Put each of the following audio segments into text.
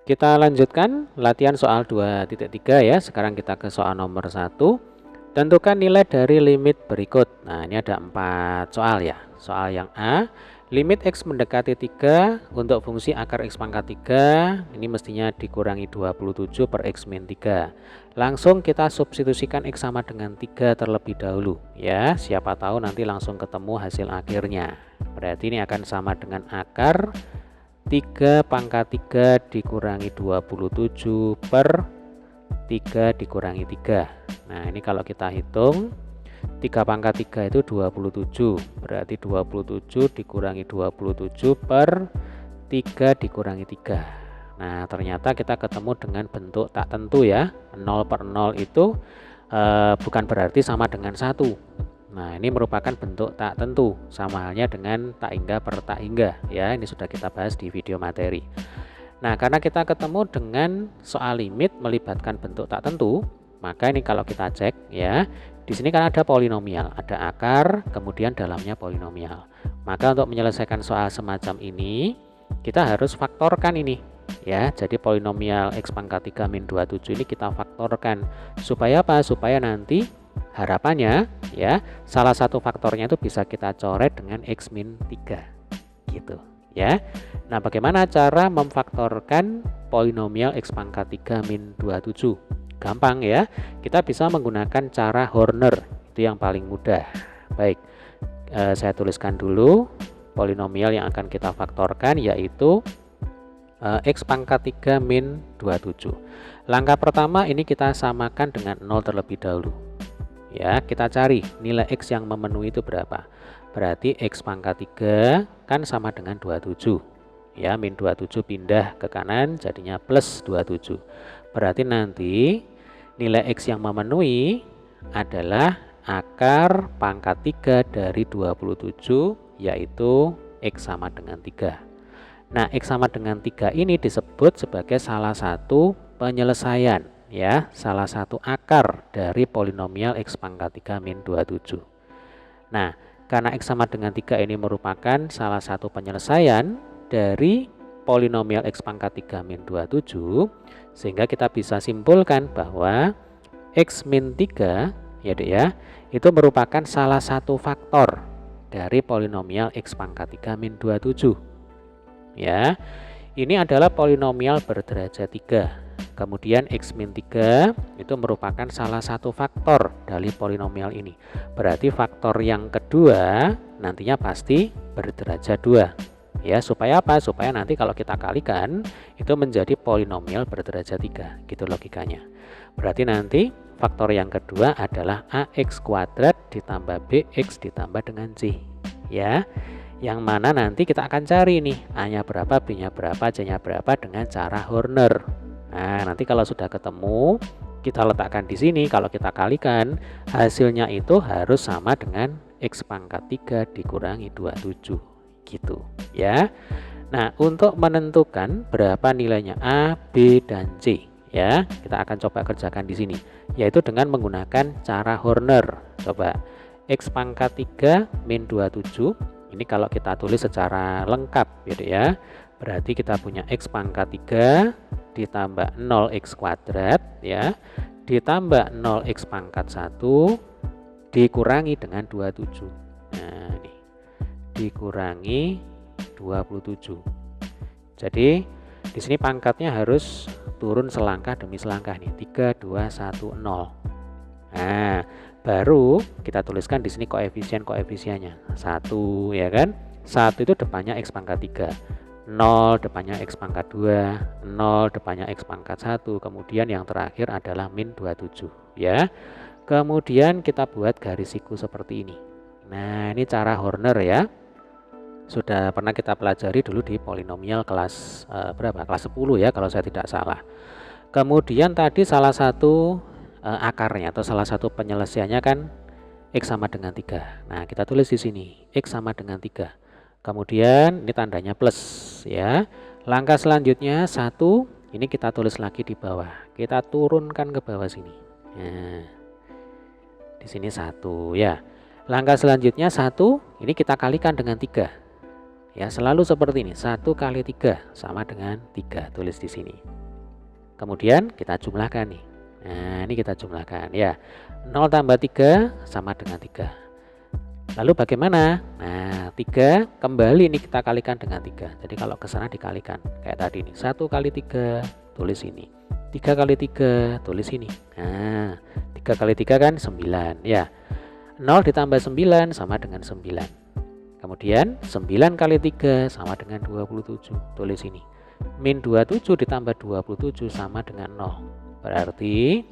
Kita lanjutkan latihan soal 2.3 ya. Sekarang kita ke soal nomor 1. Tentukan nilai dari limit berikut. Nah, ini ada 4 soal ya. Soal yang A, limit X mendekati 3 untuk fungsi akar X pangkat 3, ini mestinya dikurangi 27 per X min 3. Langsung kita substitusikan X sama dengan 3 terlebih dahulu ya. Siapa tahu nanti langsung ketemu hasil akhirnya. Berarti ini akan sama dengan akar 3 pangkat 3 dikurangi 27 per 3 dikurangi 3. Nah, ini kalau kita hitung 3 pangkat 3 itu 27. Berarti 27 dikurangi 27 per 3 dikurangi 3. Nah, ternyata kita ketemu dengan bentuk tak tentu ya. 0 per 0 itu bukan berarti sama dengan 1. Nah, ini merupakan bentuk tak tentu, sama halnya dengan tak hingga per tak hingga ya. Ini sudah kita bahas di video materi. Nah, karena kita ketemu dengan soal limit melibatkan bentuk tak tentu, maka ini kalau kita cek ya, di sini kan ada polinomial, ada akar, kemudian dalamnya polinomial. Maka untuk menyelesaikan soal semacam ini, kita harus faktorkan ini ya. Jadi polinomial X pangkat 3 min 27 ini kita faktorkan. Supaya apa? Supaya nanti harapannya ya, salah satu faktornya itu bisa kita coret dengan X min 3 gitu ya. Nah, bagaimana cara memfaktorkan polinomial X pangkat 3 min 27? Gampang ya, kita bisa menggunakan cara Horner, itu yang paling mudah. Baik, saya tuliskan dulu polinomial yang akan kita faktorkan, yaitu X pangkat 3 min 27. Langkah pertama ini kita samakan dengan 0 terlebih dahulu ya. Kita cari nilai X yang memenuhi itu berapa. Berarti X pangkat 3 kan sama dengan 27 ya, min 27 pindah ke kanan jadinya plus 27. Berarti nanti nilai X yang memenuhi adalah akar pangkat 3 dari 27, yaitu X sama dengan 3. Nah, X sama dengan 3 ini disebut sebagai salah satu penyelesaian ya, salah satu akar dari polinomial X pangkat 3 min 27. Nah, karena X sama dengan 3 ini merupakan salah satu penyelesaian dari polinomial X pangkat 3 min 27, sehingga kita bisa simpulkan bahwa X min 3 ya Dek ya, itu merupakan salah satu faktor dari polinomial X pangkat 3 min 27 ya. Ini adalah polinomial berderajat 3. Kemudian X min 3 itu merupakan salah satu faktor dari polinomial ini. Berarti faktor yang kedua nantinya pasti berderajat 2 ya. Supaya apa? Supaya nanti kalau kita kalikan itu menjadi polinomial berderajat 3, gitu logikanya. Berarti nanti faktor yang kedua adalah AX kuadrat ditambah BX ditambah dengan C ya. Yang mana nanti kita akan cari nih A-nya berapa, B-nya berapa, C-nya berapa dengan cara Horner. Nah, nanti kalau sudah ketemu, kita letakkan di sini. Kalau kita kalikan, hasilnya itu harus sama dengan X pangkat 3 dikurangi 27 gitu ya. Nah, untuk menentukan berapa nilainya A, B, dan C ya, kita akan coba kerjakan di sini, yaitu dengan menggunakan cara Horner. Coba X pangkat 3 min 27, ini kalau kita tulis secara lengkap gitu ya, berarti kita punya X pangkat 3 ditambah 0x kuadrat ya, ditambah 0x pangkat 1 dikurangi dengan 27. Nah, ini dikurangi 27. Jadi di sini pangkatnya harus turun selangkah demi selangkah nih, 3 2 1 0. Nah, baru kita tuliskan di sini koefisiennya 1 ya kan. 1 itu depannya X pangkat 3. 0 depannya X pangkat 2, 0 depannya X pangkat 1, kemudian yang terakhir adalah min 27 ya. Kemudian kita buat garis siku seperti ini. Nah, ini cara Horner ya. Sudah pernah kita pelajari dulu di polinomial kelas berapa? Kelas 10 ya kalau saya tidak salah. Kemudian tadi salah satu akarnya atau salah satu penyelesaiannya kan X sama dengan 3. Nah, kita tulis di sini X sama dengan 3. Kemudian ini tandanya plus ya. Langkah selanjutnya 1, ini kita tulis lagi di bawah. Kita turunkan ke bawah sini. Nah, di sini 1 ya. Langkah selanjutnya 1, ini kita kalikan dengan 3. Ya, selalu seperti ini. 1 kali 3 sama dengan 3. Tulis di sini. Kemudian kita jumlahkan nih. Nah, ini kita jumlahkan ya. 0 tambah 3 sama dengan 3. Lalu bagaimana? Nah, 3 kembali ini kita kalikan dengan 3. Jadi kalau ke sana dikalikan. Kayak tadi nih. 1 kali 3 tulis ini. 3 kali 3 tulis ini. Nah, 3 kali 3 kan 9 ya. 0 ditambah 9 sama dengan 9. Kemudian 9 kali 3 sama dengan 27. Tulis ini. Min 27 ditambah 27 sama dengan 0. Berarti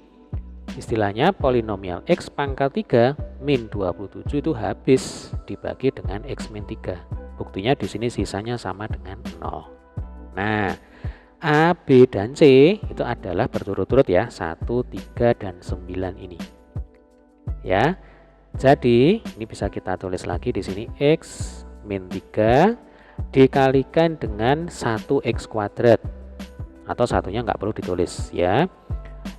istilahnya polinomial X pangkat 3 min 27 itu habis dibagi dengan X min 3. Buktinya di sini sisanya sama dengan 0. Nah, A, B, dan C itu adalah berturut-turut ya. 1, 3, dan 9 ini. Ya. Jadi ini bisa kita tulis lagi di sini X min 3 dikalikan dengan 1x kuadrat, atau satunya nggak perlu ditulis ya.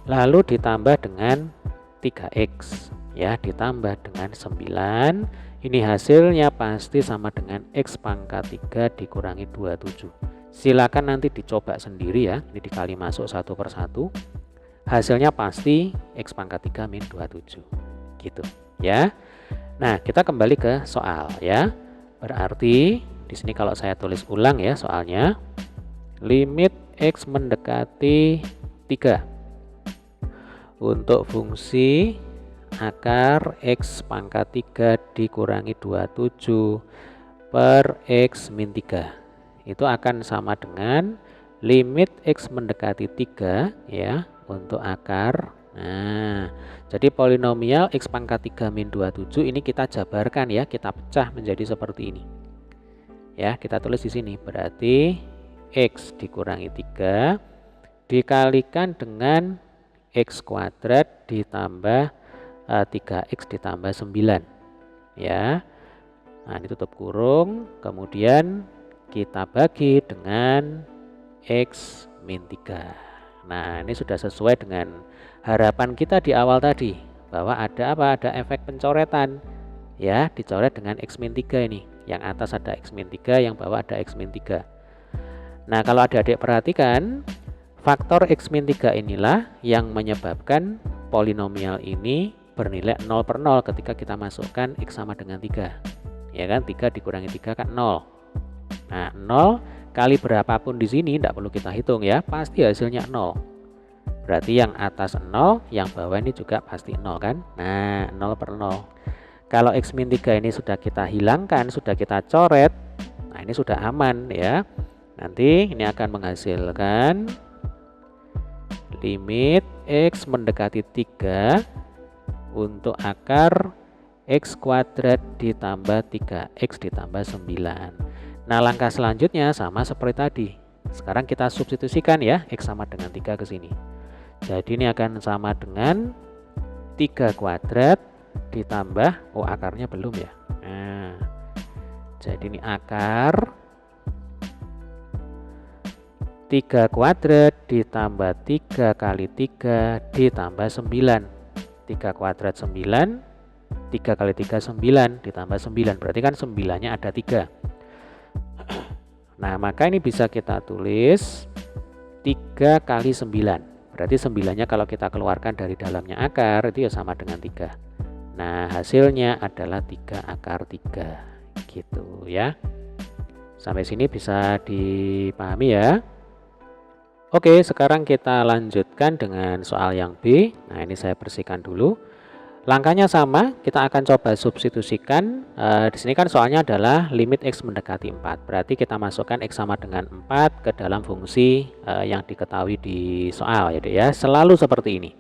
Lalu ditambah dengan 3x ya, ditambah dengan 9. Ini hasilnya pasti sama dengan X pangkat 3 dikurangi 27. Silakan nanti dicoba sendiri ya. Ini dikali masuk satu per satu. Hasilnya pasti X pangkat 3 min 27 gitu ya. Nah, kita kembali ke soal ya. Berarti di sini kalau saya tulis ulang ya soalnya, limit X mendekati 3 untuk fungsi akar X pangkat 3 dikurangi 27 per X min 3 itu akan sama dengan limit X mendekati 3 ya untuk akar. Nah, jadi polinomial X pangkat 3 min 27 ini kita jabarkan ya, kita pecah menjadi seperti ini. Ya, kita tulis di sini. Berarti X dikurangi 3 dikalikan dengan X kuadrat ditambah 3X ditambah 9. Ya. Nah, ini tutup kurung, kemudian kita bagi dengan X min 3. Nah, ini sudah sesuai dengan harapan kita di awal tadi, bahwa ada apa? Ada efek pencoretan. Ya, dicoret dengan X min 3 ini. Yang atas ada X min 3, yang bawah ada X min 3. Nah, kalau adik-adik perhatikan, faktor X min 3 inilah yang menyebabkan polinomial ini bernilai 0 per 0 ketika kita masukkan X sama dengan 3. Ya kan, 3 dikurangi 3 kan 0. Nah, 0 kali berapapun di sini tidak perlu kita hitung ya, pasti hasilnya 0. Berarti yang atas 0, yang bawah ini juga pasti 0 kan. Nah, 0 per 0. Kalau X min 3 ini sudah kita hilangkan, sudah kita coret, nah ini sudah aman ya. Nanti ini akan menghasilkan limit X mendekati 3 untuk akar X kuadrat ditambah 3X ditambah 9. Nah, langkah selanjutnya sama seperti tadi. Sekarang kita substitusikan ya, X sama dengan 3 ke sini. Jadi ini akan sama dengan 3 kuadrat ditambah, akarnya belum ya. Nah, jadi ini akar 3 kuadrat ditambah 3 kali 3 ditambah 9. 3 kuadrat 9, 3 kali 3 9 ditambah 9. Berarti kan 9-nya ada 3. Nah, maka ini bisa kita tulis 3 kali 9. Berarti 9-nya kalau kita keluarkan dari dalamnya akar itu ya sama dengan 3. Nah, hasilnya adalah 3 akar 3 gitu ya. Sampai sini bisa dipahami ya. Oke, sekarang kita lanjutkan dengan soal yang B. Nah, ini saya bersihkan dulu. Langkahnya sama, kita akan coba substitusikan. Di sini kan soalnya adalah limit X mendekati 4. Berarti kita masukkan X sama dengan 4 ke dalam fungsi yang diketahui di soal ya, Dek ya. Selalu seperti ini.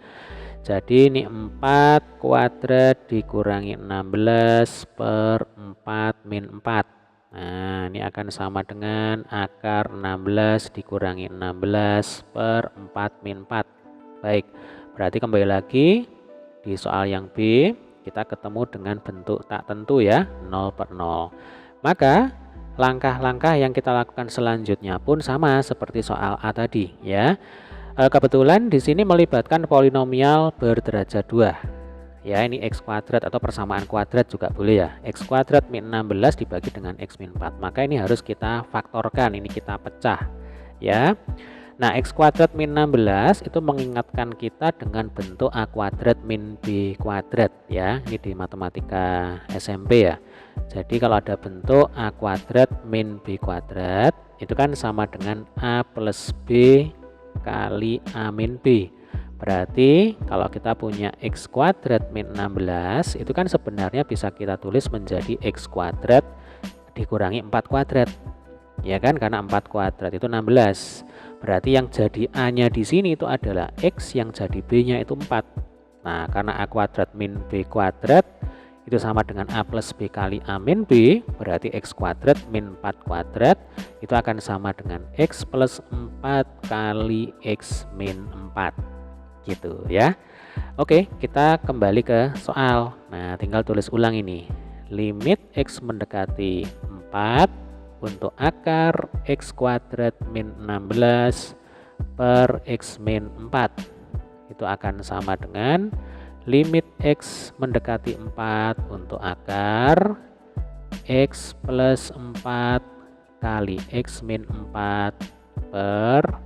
Jadi ini 4 kuadrat dikurangi 16 per 4 min 4. Nah, ini akan sama dengan akar 16 dikurangi 16 per 4 min 4. Baik, berarti kembali lagi di soal yang B kita ketemu dengan bentuk tak tentu ya, 0 per 0. Maka langkah-langkah yang kita lakukan selanjutnya pun sama seperti soal A tadi ya. Kebetulan di sini melibatkan polinomial berderajat 2 ya, ini X kuadrat atau persamaan kuadrat juga boleh ya. X kuadrat min 16 dibagi dengan X min 4, maka ini harus kita faktorkan, ini kita pecah ya. Nah, X kuadrat min 16 itu mengingatkan kita dengan bentuk A kuadrat min B kuadrat ya. Ini di matematika SMP ya. Jadi kalau ada bentuk A kuadrat min B kuadrat, itu kan sama dengan A plus B kali A min B. Berarti kalau kita punya X kuadrat min 16, itu kan sebenarnya bisa kita tulis menjadi X kuadrat dikurangi 4 kuadrat. Ya kan, karena 4 kuadrat itu 16. Berarti yang jadi A-nya di sini itu adalah X, yang jadi B-nya itu 4. Nah, karena A kuadrat min B kuadrat itu sama dengan A plus B kali A min B, berarti X kuadrat min 4 kuadrat itu akan sama dengan X plus 4 kali X min 4. Gitu ya. Oke, kita kembali ke soal. Nah, tinggal tulis ulang ini. Limit X mendekati 4 untuk akar X kuadrat min 16 per X min 4 itu akan sama dengan limit X mendekati 4 untuk akar X plus 4 kali X min 4 per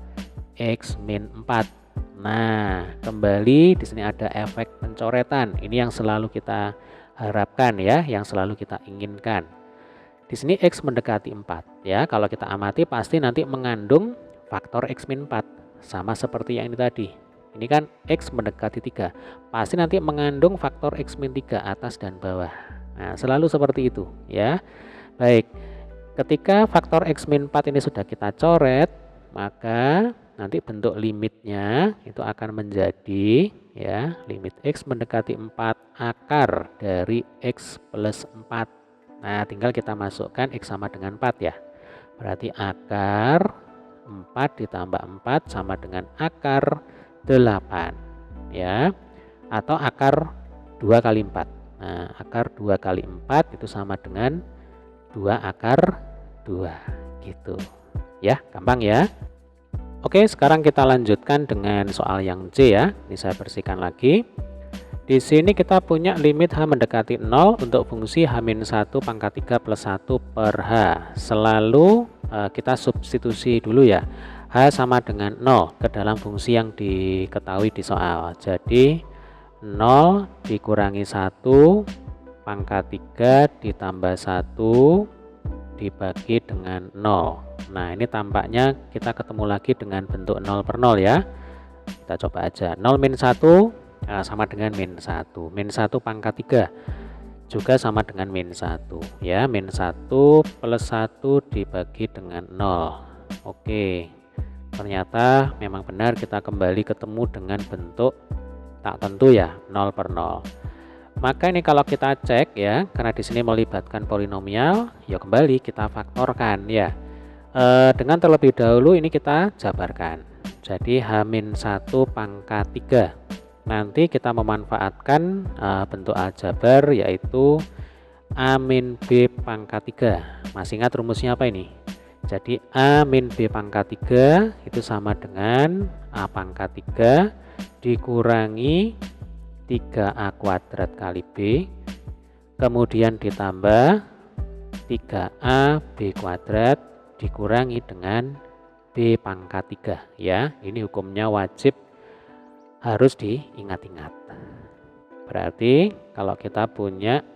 X min 4. Nah, kembali di sini ada efek pencoretan. Ini yang selalu kita harapkan ya, yang selalu kita inginkan. Di sini X mendekati 4 ya. Kalau kita amati pasti nanti mengandung faktor X min 4. Sama seperti yang ini tadi. Ini kan X mendekati 3. Pasti nanti mengandung faktor X min 3 atas dan bawah. Nah, selalu seperti itu ya. Baik. Ketika faktor X min 4 ini sudah kita coret, maka nanti bentuk limitnya itu akan menjadi ya, limit X mendekati 4 akar dari X plus 4. Nah, tinggal kita masukkan X sama dengan 4 ya. Berarti akar 4 ditambah 4 sama dengan akar 8 ya. Atau akar 2 kali 4. Nah, akar 2 kali 4 itu sama dengan 2 akar 2 gitu. Ya, gampang ya. Oke, sekarang kita lanjutkan dengan soal yang C ya. Ini saya bersihkan lagi. Di sini kita punya limit H mendekati 0 untuk fungsi H-1 pangkat 3 plus 1 per H. Selalu kita substitusi dulu ya. H sama dengan 0 ke dalam fungsi yang diketahui di soal. Jadi 0 dikurangi 1 pangkat 3 ditambah 1 dibagi dengan 0. Nah, ini tampaknya kita ketemu lagi dengan bentuk 0 per 0 ya. Kita coba aja. 0 min 1 sama dengan min 1. Min 1 pangkat 3 juga sama dengan min 1 ya. Min 1 plus 1 dibagi dengan 0. Oke, ternyata memang benar kita kembali ketemu dengan bentuk tak tentu ya, 0 per 0. Maka ini kalau kita cek ya, karena di sini melibatkan polinomial, ya kembali kita faktorkan ya. Dengan terlebih dahulu ini kita jabarkan. Jadi H-1 pangkat 3. Nanti kita memanfaatkan bentuk aljabar yaitu A min B pangkat 3. Masih ingat rumusnya apa ini? Jadi A min B pangkat 3 itu sama dengan A pangkat 3 dikurangi 3A kuadrat kali B, kemudian ditambah 3A B kuadrat dikurangi dengan B pangkat 3 ya. Ini hukumnya wajib harus diingat-ingat. Berarti kalau kita punya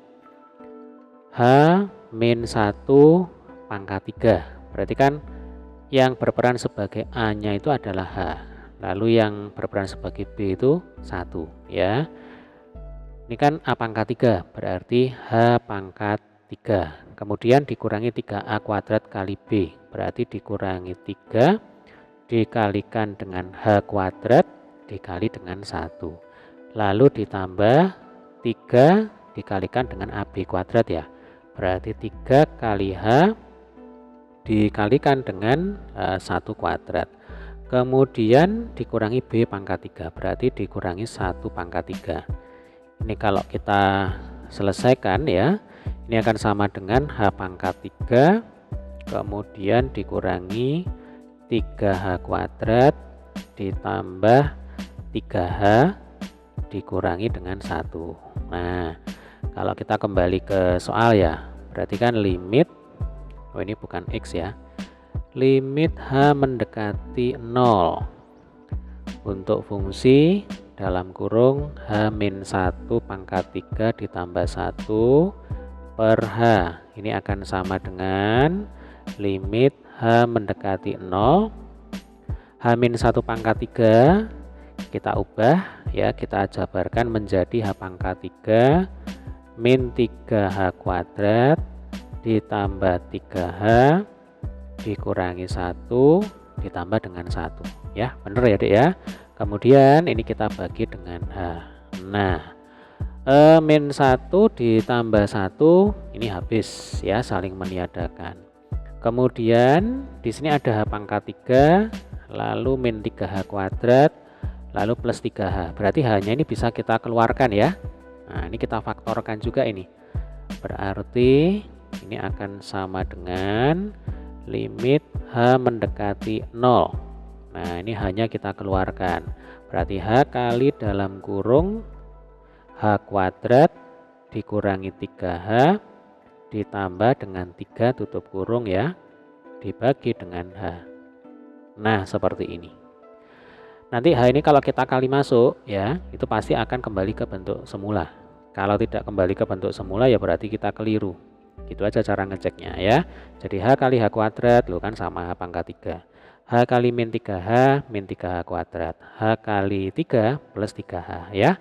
H-1 pangkat 3, berarti kan yang berperan sebagai A-nya itu adalah H. Lalu yang berperan sebagai B itu 1 ya. Ini kan A pangkat 3, berarti H pangkat 3. Kemudian dikurangi 3A kuadrat kali B, berarti dikurangi 3 dikalikan dengan H kuadrat dikali dengan 1. Lalu ditambah 3 dikalikan dengan AB kuadrat ya. Berarti 3 kali H dikalikan dengan 1 kuadrat. Kemudian dikurangi B pangkat 3, berarti dikurangi 1 pangkat 3. Ini kalau kita selesaikan ya, ini akan sama dengan H pangkat 3 kemudian dikurangi 3H kuadrat ditambah 3H dikurangi dengan 1. Nah, kalau kita kembali ke soal ya, berarti kan limit, oh ini bukan X ya, limit H mendekati 0 untuk fungsi dalam kurung H-1 pangkat 3 ditambah 1 per H. Ini akan sama dengan limit H mendekati 0, H-1 pangkat 3 kita ubah ya, kita jabarkan menjadi H pangkat 3 min 3H kuadrat ditambah 3H dikurangi 1 ditambah dengan 1 ya, bener ya Dek ya. Kemudian ini kita bagi dengan H. Nah, min 1 ditambah 1 ini habis ya, saling meniadakan. Kemudian di sini ada H pangkat 3 lalu min 3H kuadrat lalu plus 3H, berarti H-nya ini bisa kita keluarkan ya. Nah, ini kita faktorkan juga ini, berarti ini akan sama dengan limit H mendekati 0. Nah, ini H-nya kita keluarkan, berarti H kali dalam kurung H kuadrat dikurangi 3H ditambah dengan 3 tutup kurung ya, dibagi dengan H. Nah, seperti ini. Nanti H ini kalau kita kali masuk ya, itu pasti akan kembali ke bentuk semula. Kalau tidak kembali ke bentuk semula ya berarti kita keliru. Gitu aja cara ngeceknya ya. Jadi H kali H kuadrat lo kan sama H pangkat 3. H kali min 3H min 3H kuadrat. H kali 3 plus 3H ya.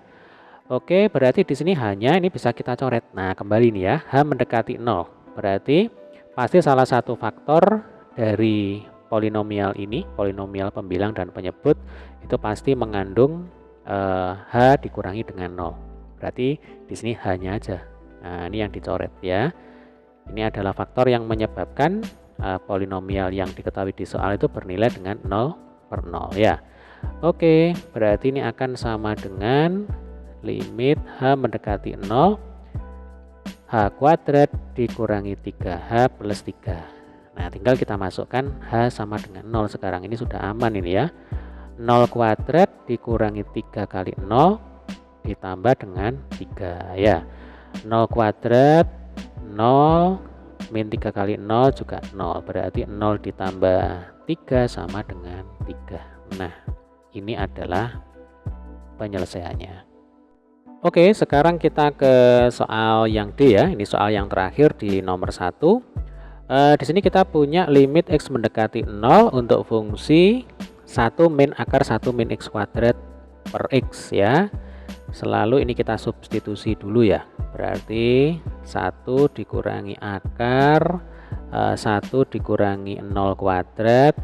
Oke, berarti di sini H-nya ini bisa kita coret. Nah, kembali nih ya, H mendekati 0. Berarti pasti salah satu faktor dari polinomial ini, polinomial pembilang dan penyebut, itu pasti mengandung H dikurangi dengan 0. Berarti di sini H-nya aja. Nah, ini yang dicoret ya. Ini adalah faktor yang menyebabkan polinomial yang diketahui di soal itu bernilai dengan 0 per 0 ya. Oke, berarti ini akan sama dengan limit H mendekati 0 H kuadrat dikurangi 3H plus 3. Nah, tinggal kita masukkan H sama dengan 0. Sekarang ini sudah aman ini ya. 0 kuadrat dikurangi 3 kali 0 ditambah dengan 3 ya. 0 kuadrat 0 min 3 kali 0 juga 0. Berarti 0 ditambah 3 sama dengan 3. Nah, ini adalah penyelesaiannya. Oke, sekarang kita ke soal yang D ya. Ini soal yang terakhir di nomor 1. Di sini kita punya limit X mendekati 0 untuk fungsi 1 min akar 1 min X kuadrat per X ya. Selalu ini kita substitusi dulu ya. Berarti 1 dikurangi akar 1 dikurangi 0 kuadrat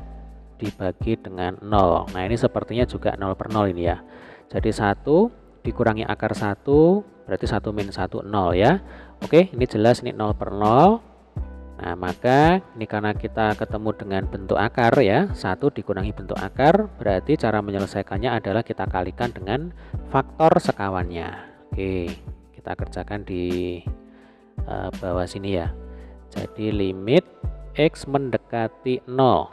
dibagi dengan 0. Nah, ini sepertinya juga 0 per 0 ini ya. Jadi 1 dikurangi akar 1 berarti 1 min 1 0 ya. Oke, ini jelas ini 0 per 0. Nah, maka ini karena kita ketemu dengan bentuk akar ya, 1 dikurangi bentuk akar, berarti cara menyelesaikannya adalah kita kalikan dengan faktor sekawannya. Oke, kita kerjakan di bawah sini ya. Jadi limit X mendekati 0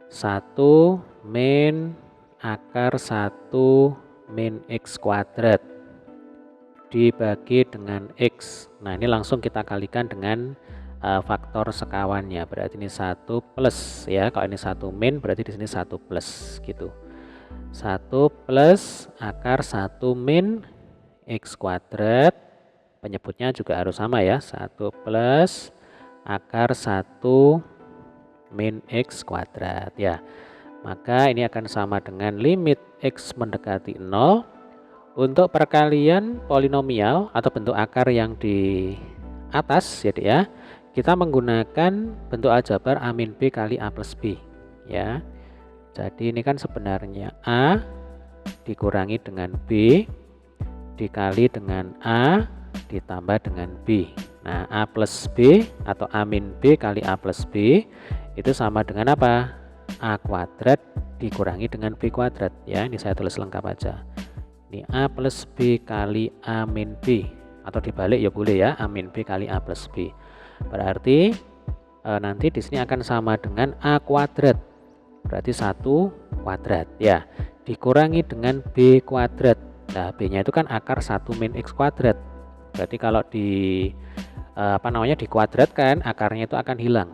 1 min akar 1 min X kuadrat dibagi dengan X. Nah, ini langsung kita kalikan dengan faktor sekawannya. Berarti ini 1 plus ya. Kalau ini 1 min berarti di sini 1 plus gitu. 1 plus akar 1 min X kuadrat. Penyebutnya juga harus sama ya. 1 plus akar 1 min X kuadrat ya. Maka ini akan sama dengan limit X mendekati 0 untuk perkalian polinomial atau bentuk akar yang di atas ya, kita menggunakan bentuk aljabar A min B kali A plus B ya. Jadi ini kan sebenarnya A dikurangi dengan B dikali dengan A ditambah dengan B. Nah, A plus B atau A min B kali A plus B itu sama dengan apa? A kuadrat dikurangi dengan B kuadrat ya. Ini saya tulis lengkap aja. Ini A plus B kali A min B, atau dibalik ya boleh ya, A min B kali A plus B. Berarti nanti di sini akan sama dengan A kuadrat, berarti 1 kuadrat ya, dikurangi dengan B kuadrat. Nah, B-nya itu kan akar 1 min X kuadrat. Berarti kalau dikuadratkan, akarnya itu akan hilang.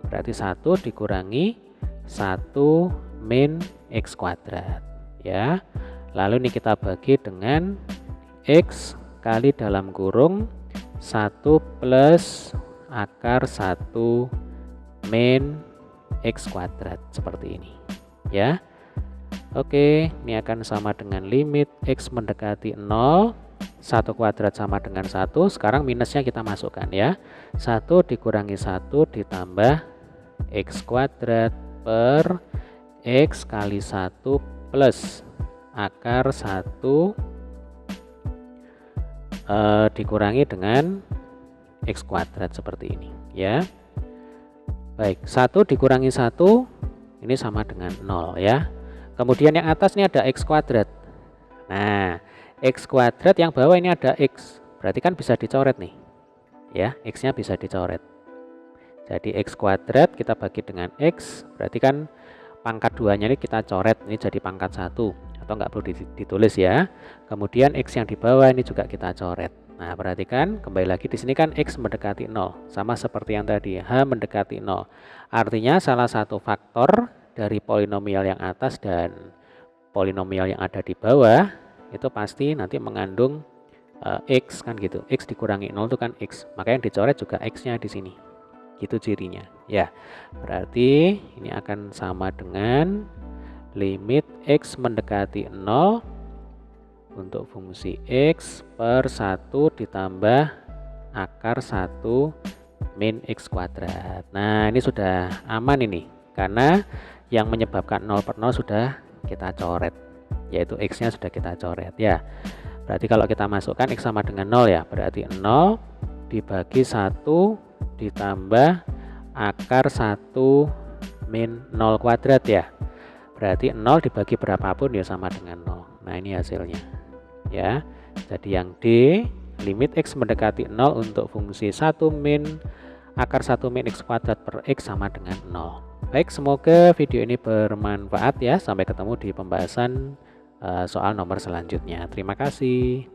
Berarti 1 dikurangi 1 min X kuadrat. Ya. Lalu ini kita bagi dengan X kali dalam kurung 1 plus akar 1 min X kuadrat. Seperti ini. Ya. Oke, ini akan sama dengan limit X mendekati 0, 1 kuadrat sama dengan 1. Sekarang minusnya kita masukkan ya. 1 dikurangi 1 ditambah X kuadrat per X kali 1 plus akar 1 dikurangi dengan X kuadrat seperti ini ya. Baik, 1 dikurangi 1 ini sama dengan 0 ya. Kemudian yang atas ini ada X kuadrat. Nah, X kuadrat yang bawah ini ada X. Berarti kan bisa dicoret nih. Ya, X-nya bisa dicoret. Jadi X kuadrat kita bagi dengan X. Berarti kan pangkat 2-nya ini kita coret. Ini jadi pangkat 1. Atau nggak perlu ditulis ya. Kemudian X yang di bawah ini juga kita coret. Nah, perhatikan kembali lagi di sini kan X mendekati 0. Sama seperti yang tadi, H mendekati 0. Artinya salah satu faktor dari polinomial yang atas dan polinomial yang ada di bawah itu pasti nanti mengandung X kan gitu. X dikurangi 0 itu kan X. Maka yang dicoret juga X-nya di sini. Gitu cirinya. Ya. Berarti ini akan sama dengan limit X mendekati 0 untuk fungsi X per 1 ditambah akar 1 min X kuadrat. Nah, ini sudah aman ini. Karena yang menyebabkan 0 per 0 sudah kita coret, yaitu X-nya sudah kita coret ya. Berarti kalau kita masukkan X sama dengan 0 ya, berarti 0 dibagi 1 ditambah akar 1 min 0 kuadrat ya. Berarti 0 dibagi berapapun ya sama dengan 0. Nah, ini hasilnya ya. Jadi yang D, limit X mendekati 0 untuk fungsi 1 min akar 1 min X kuadrat per X sama dengan 0. Baik, semoga video ini bermanfaat ya. Sampai ketemu di pembahasan soal nomor selanjutnya. Terima kasih.